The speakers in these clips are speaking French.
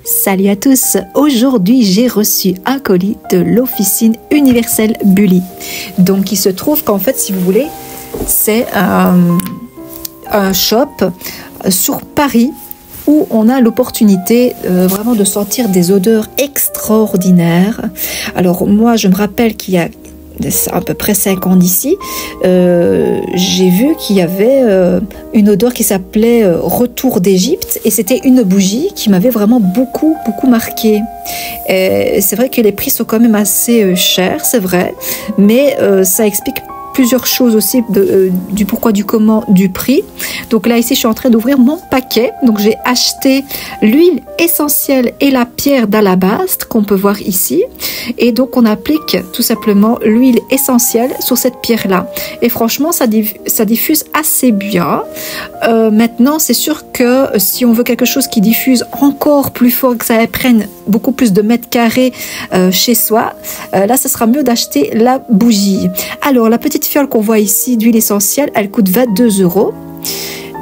Salut à tous, aujourd'hui j'ai reçu un colis de l'Officine Universelle Bully. Donc il se trouve qu'en fait, si vous voulez, c'est un shop sur Paris où on a l'opportunité vraiment de sentir des odeurs extraordinaires. Alors moi je me rappelle qu'il y a à peu près 5 ans d'ici, j'ai vu qu'il y avait une odeur qui s'appelait Retour d'Égypte et c'était une bougie qui m'avait vraiment beaucoup marqué. C'est vrai que les prix sont quand même assez chers, c'est vrai, mais ça explique plusieurs choses aussi du pourquoi, du comment, du prix. Donc là ici je suis en train d'ouvrir mon paquet. Donc j'ai acheté l'huile essentielle et la pierre d'alabastre qu'on peut voir ici, et donc on applique tout simplement l'huile essentielle sur cette pierre là et franchement ça diffuse assez bien. Maintenant c'est sûr que si on veut quelque chose qui diffuse encore plus fort, que ça prenne beaucoup plus de mètres carrés chez soi, là ce sera mieux d'acheter la bougie. Alors la petite fiole qu'on voit ici d'huile essentielle, elle coûte 22 €.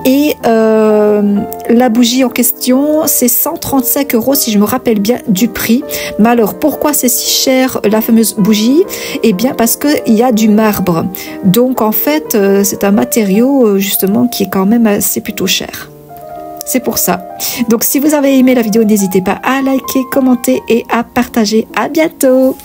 Et la bougie en question, c'est 135 € si je me rappelle bien du prix. Mais alors, pourquoi c'est si cher la fameuse bougie? Eh bien, parce qu'il y a du marbre. Donc, en fait, c'est un matériau justement qui est quand même assez plutôt cher. C'est pour ça. Donc, si vous avez aimé la vidéo, n'hésitez pas à liker, commenter et à partager. À bientôt!